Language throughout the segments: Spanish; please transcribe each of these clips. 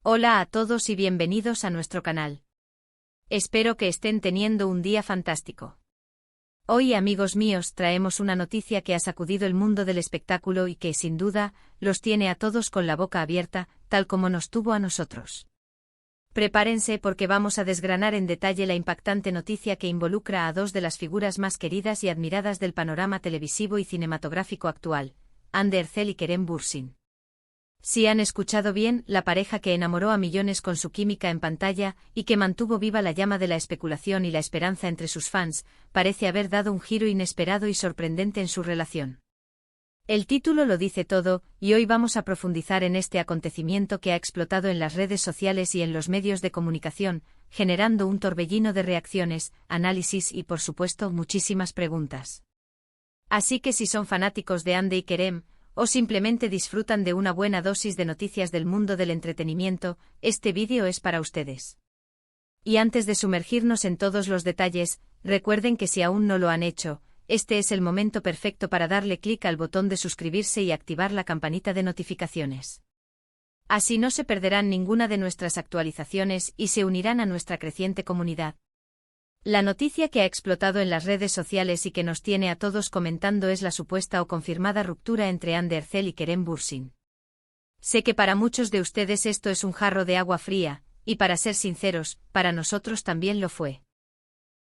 Hola a todos y bienvenidos a nuestro canal. Espero que estén teniendo un día fantástico. Hoy, amigos míos, traemos una noticia que ha sacudido el mundo del espectáculo y que, sin duda, los tiene a todos con la boca abierta, tal como nos tuvo a nosotros. Prepárense porque vamos a desgranar en detalle la impactante noticia que involucra a dos de las figuras más queridas y admiradas del panorama televisivo y cinematográfico actual, Hande Erçel y Kerem Bürsin. Si han escuchado bien, la pareja que enamoró a millones con su química en pantalla y que mantuvo viva la llama de la especulación y la esperanza entre sus fans, parece haber dado un giro inesperado y sorprendente en su relación. El título lo dice todo, y hoy vamos a profundizar en este acontecimiento que ha explotado en las redes sociales y en los medios de comunicación, generando un torbellino de reacciones, análisis y, por supuesto, muchísimas preguntas. Así que si son fanáticos de Hande y Kerem, o simplemente disfrutan de una buena dosis de noticias del mundo del entretenimiento, este vídeo es para ustedes. Y antes de sumergirnos en todos los detalles, recuerden que si aún no lo han hecho, este es el momento perfecto para darle clic al botón de suscribirse y activar la campanita de notificaciones. Así no se perderán ninguna de nuestras actualizaciones y se unirán a nuestra creciente comunidad. La noticia que ha explotado en las redes sociales y que nos tiene a todos comentando es la supuesta o confirmada ruptura entre Hande Erçel y Kerem Bürsin. Sé que para muchos de ustedes esto es un jarro de agua fría, y para ser sinceros, para nosotros también lo fue.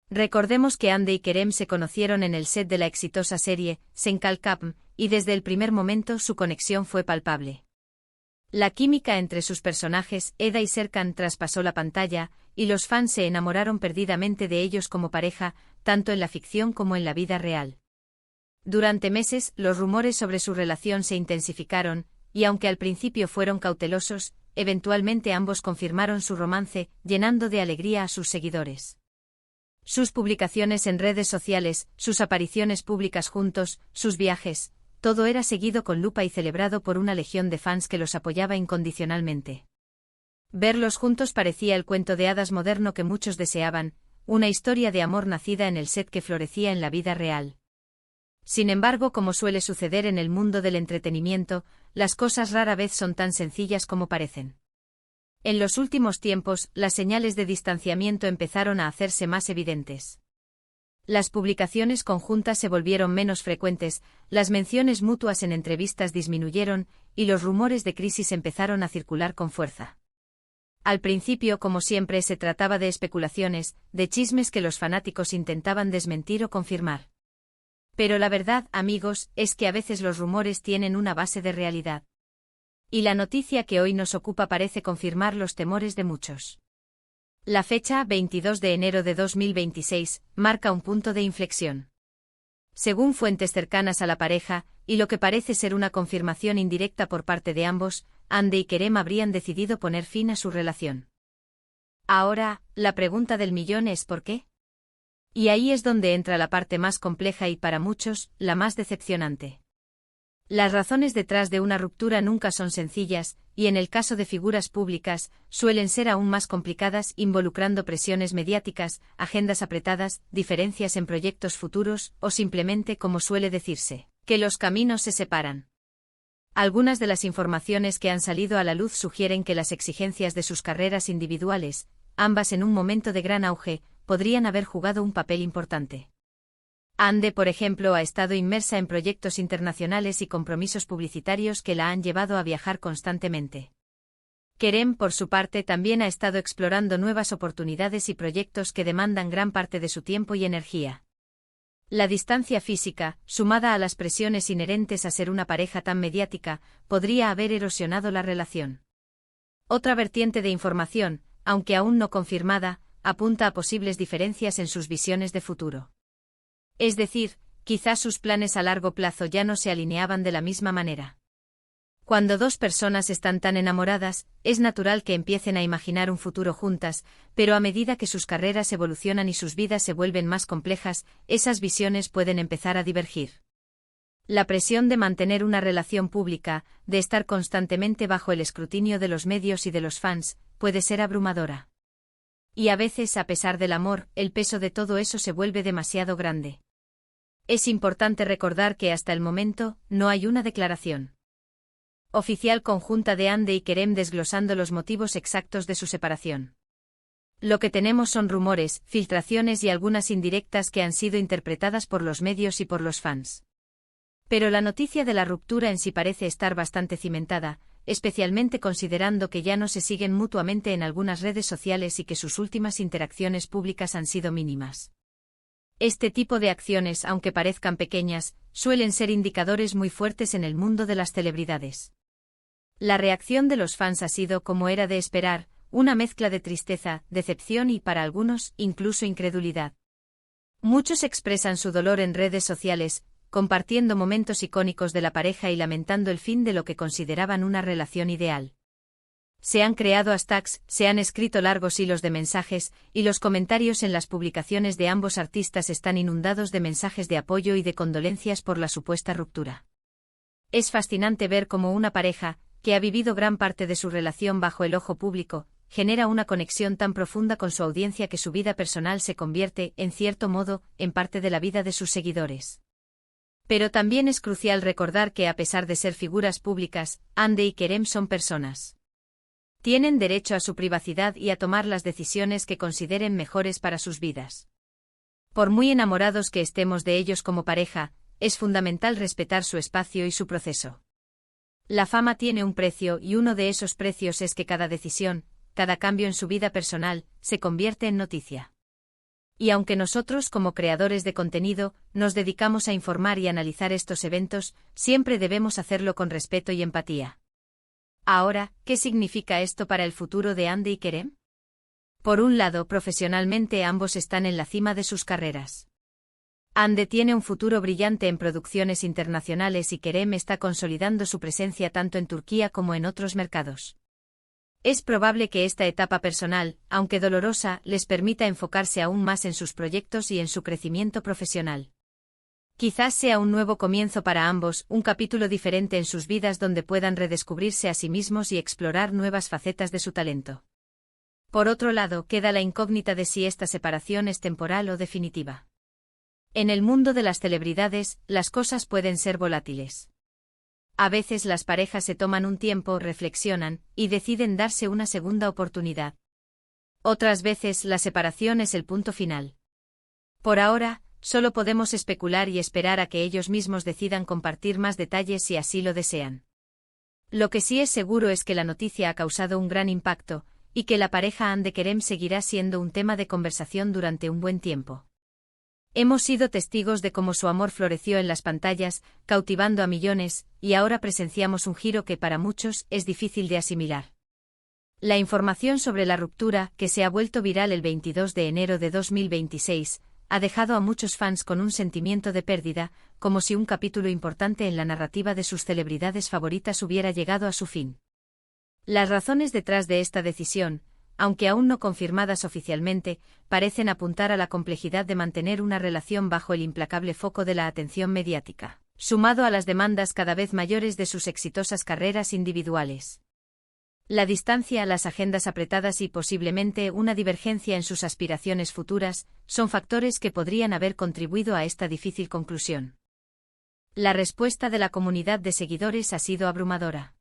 Recordemos que Hande y Kerem se conocieron en el set de la exitosa serie Sen Kalkapm, y desde el primer momento su conexión fue palpable. La química entre sus personajes, Eda y Serkan, traspasó la pantalla, y los fans se enamoraron perdidamente de ellos como pareja, tanto en la ficción como en la vida real. Durante meses, los rumores sobre su relación se intensificaron, y aunque al principio fueron cautelosos, eventualmente ambos confirmaron su romance, llenando de alegría a sus seguidores. Sus publicaciones en redes sociales, sus apariciones públicas juntos, sus viajes, todo era seguido con lupa y celebrado por una legión de fans que los apoyaba incondicionalmente. Verlos juntos parecía el cuento de hadas moderno que muchos deseaban, una historia de amor nacida en el set que florecía en la vida real. Sin embargo, como suele suceder en el mundo del entretenimiento, las cosas rara vez son tan sencillas como parecen. En los últimos tiempos, las señales de distanciamiento empezaron a hacerse más evidentes. Las publicaciones conjuntas se volvieron menos frecuentes, las menciones mutuas en entrevistas disminuyeron, y los rumores de crisis empezaron a circular con fuerza. Al principio, como siempre, se trataba de especulaciones, de chismes que los fanáticos intentaban desmentir o confirmar. Pero la verdad, amigos, es que a veces los rumores tienen una base de realidad. Y la noticia que hoy nos ocupa parece confirmar los temores de muchos. La fecha, 22 de enero de 2026, marca un punto de inflexión. Según fuentes cercanas a la pareja, y lo que parece ser una confirmación indirecta por parte de ambos, Hande y Kerem habrían decidido poner fin a su relación. Ahora, la pregunta del millón es ¿por qué? Y ahí es donde entra la parte más compleja y para muchos, la más decepcionante. Las razones detrás de una ruptura nunca son sencillas, y en el caso de figuras públicas, suelen ser aún más complicadas, involucrando presiones mediáticas, agendas apretadas, diferencias en proyectos futuros, o simplemente, como suele decirse, que los caminos se separan. Algunas de las informaciones que han salido a la luz sugieren que las exigencias de sus carreras individuales, ambas en un momento de gran auge, podrían haber jugado un papel importante. Hande, por ejemplo, ha estado inmersa en proyectos internacionales y compromisos publicitarios que la han llevado a viajar constantemente. Kerem, por su parte, también ha estado explorando nuevas oportunidades y proyectos que demandan gran parte de su tiempo y energía. La distancia física, sumada a las presiones inherentes a ser una pareja tan mediática, podría haber erosionado la relación. Otra vertiente de información, aunque aún no confirmada, apunta a posibles diferencias en sus visiones de futuro. Es decir, quizás sus planes a largo plazo ya no se alineaban de la misma manera. Cuando dos personas están tan enamoradas, es natural que empiecen a imaginar un futuro juntas, pero a medida que sus carreras evolucionan y sus vidas se vuelven más complejas, esas visiones pueden empezar a divergir. La presión de mantener una relación pública, de estar constantemente bajo el escrutinio de los medios y de los fans, puede ser abrumadora. Y a veces, a pesar del amor, el peso de todo eso se vuelve demasiado grande. Es importante recordar que hasta el momento, no hay una declaración Oficial conjunta de Hande y Kerem desglosando los motivos exactos de su separación. Lo que tenemos son rumores, filtraciones y algunas indirectas que han sido interpretadas por los medios y por los fans. Pero la noticia de la ruptura en sí parece estar bastante cimentada, especialmente considerando que ya no se siguen mutuamente en algunas redes sociales y que sus últimas interacciones públicas han sido mínimas. Este tipo de acciones, aunque parezcan pequeñas, suelen ser indicadores muy fuertes en el mundo de las celebridades. La reacción de los fans ha sido, como era de esperar, una mezcla de tristeza, decepción y, para algunos, incluso incredulidad. Muchos expresan su dolor en redes sociales, compartiendo momentos icónicos de la pareja y lamentando el fin de lo que consideraban una relación ideal. Se han creado hashtags, se han escrito largos hilos de mensajes, y los comentarios en las publicaciones de ambos artistas están inundados de mensajes de apoyo y de condolencias por la supuesta ruptura. Es fascinante ver cómo una pareja, que ha vivido gran parte de su relación bajo el ojo público, genera una conexión tan profunda con su audiencia que su vida personal se convierte, en cierto modo, en parte de la vida de sus seguidores. Pero también es crucial recordar que a pesar de ser figuras públicas, Hande y Kerem son personas. Tienen derecho a su privacidad y a tomar las decisiones que consideren mejores para sus vidas. Por muy enamorados que estemos de ellos como pareja, es fundamental respetar su espacio y su proceso. La fama tiene un precio y uno de esos precios es que cada decisión, cada cambio en su vida personal, se convierte en noticia. Y aunque nosotros como creadores de contenido, nos dedicamos a informar y analizar estos eventos, siempre debemos hacerlo con respeto y empatía. Ahora, ¿qué significa esto para el futuro de Hande y Kerem? Por un lado, profesionalmente ambos están en la cima de sus carreras. Hande tiene un futuro brillante en producciones internacionales y Kerem está consolidando su presencia tanto en Turquía como en otros mercados. Es probable que esta etapa personal, aunque dolorosa, les permita enfocarse aún más en sus proyectos y en su crecimiento profesional. Quizás sea un nuevo comienzo para ambos, un capítulo diferente en sus vidas donde puedan redescubrirse a sí mismos y explorar nuevas facetas de su talento. Por otro lado, queda la incógnita de si esta separación es temporal o definitiva. En el mundo de las celebridades, las cosas pueden ser volátiles. A veces las parejas se toman un tiempo, reflexionan, y deciden darse una segunda oportunidad. Otras veces la separación es el punto final. Por ahora, solo podemos especular y esperar a que ellos mismos decidan compartir más detalles si así lo desean. Lo que sí es seguro es que la noticia ha causado un gran impacto, y que la pareja Hande Kerem seguirá siendo un tema de conversación durante un buen tiempo. Hemos sido testigos de cómo su amor floreció en las pantallas, cautivando a millones, y ahora presenciamos un giro que para muchos es difícil de asimilar. La información sobre la ruptura, que se ha vuelto viral el 22 de enero de 2026, ha dejado a muchos fans con un sentimiento de pérdida, como si un capítulo importante en la narrativa de sus celebridades favoritas hubiera llegado a su fin. Las razones detrás de esta decisión, aunque aún no confirmadas oficialmente, parecen apuntar a la complejidad de mantener una relación bajo el implacable foco de la atención mediática, sumado a las demandas cada vez mayores de sus exitosas carreras individuales. La distancia, las agendas apretadas y posiblemente una divergencia en sus aspiraciones futuras, son factores que podrían haber contribuido a esta difícil conclusión. La respuesta de la comunidad de seguidores ha sido abrumadora.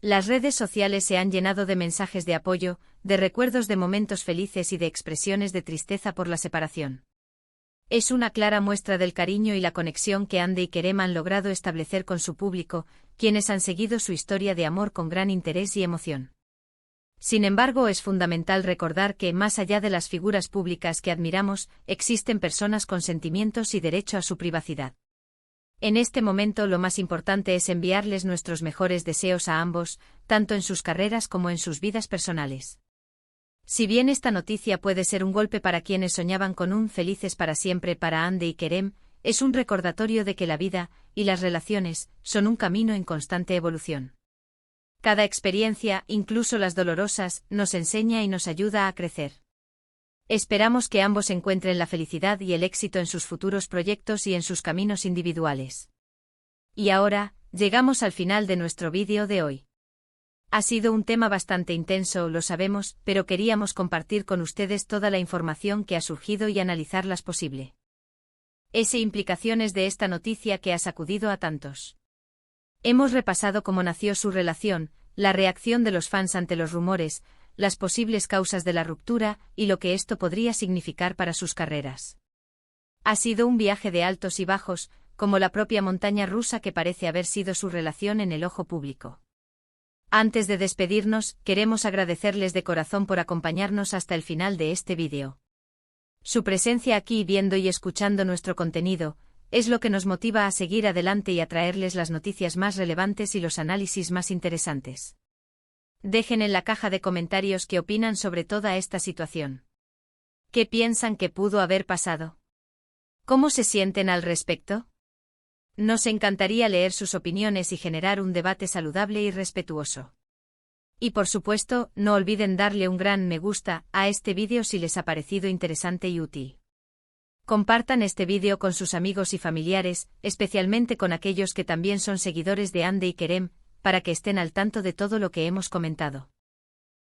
Las redes sociales se han llenado de mensajes de apoyo, de recuerdos de momentos felices y de expresiones de tristeza por la separación. Es una clara muestra del cariño y la conexión que Hande y Kerem han logrado establecer con su público, quienes han seguido su historia de amor con gran interés y emoción. Sin embargo, es fundamental recordar que, más allá de las figuras públicas que admiramos, existen personas con sentimientos y derecho a su privacidad. En este momento lo más importante es enviarles nuestros mejores deseos a ambos, tanto en sus carreras como en sus vidas personales. Si bien esta noticia puede ser un golpe para quienes soñaban con un felices para siempre para Hande y Kerem, es un recordatorio de que la vida, y las relaciones, son un camino en constante evolución. Cada experiencia, incluso las dolorosas, nos enseña y nos ayuda a crecer. Esperamos que ambos encuentren la felicidad y el éxito en sus futuros proyectos y en sus caminos individuales. Y ahora, llegamos al final de nuestro vídeo de hoy. Ha sido un tema bastante intenso, lo sabemos, pero queríamos compartir con ustedes toda la información que ha surgido y analizarlas posible. Implicaciones de esta noticia que ha sacudido a tantos. Hemos repasado cómo nació su relación, la reacción de los fans ante los rumores, las posibles causas de la ruptura y lo que esto podría significar para sus carreras. Ha sido un viaje de altos y bajos, como la propia montaña rusa que parece haber sido su relación en el ojo público. Antes de despedirnos, queremos agradecerles de corazón por acompañarnos hasta el final de este vídeo. Su presencia aquí viendo y escuchando nuestro contenido, es lo que nos motiva a seguir adelante y a traerles las noticias más relevantes y los análisis más interesantes. Dejen en la caja de comentarios qué opinan sobre toda esta situación. ¿Qué piensan que pudo haber pasado? ¿Cómo se sienten al respecto? Nos encantaría leer sus opiniones y generar un debate saludable y respetuoso. Y por supuesto, no olviden darle un gran me gusta a este vídeo si les ha parecido interesante y útil. Compartan este vídeo con sus amigos y familiares, especialmente con aquellos que también son seguidores de Hande y Kerem, para que estén al tanto de todo lo que hemos comentado.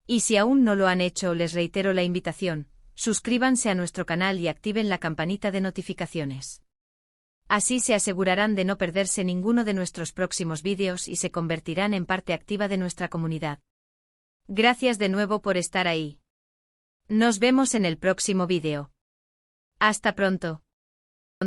Y si aún no lo han hecho, les reitero la invitación, suscríbanse a nuestro canal y activen la campanita de notificaciones. Así se asegurarán de no perderse ninguno de nuestros próximos vídeos y se convertirán en parte activa de nuestra comunidad. Gracias de nuevo por estar ahí. Nos vemos en el próximo vídeo. Hasta pronto.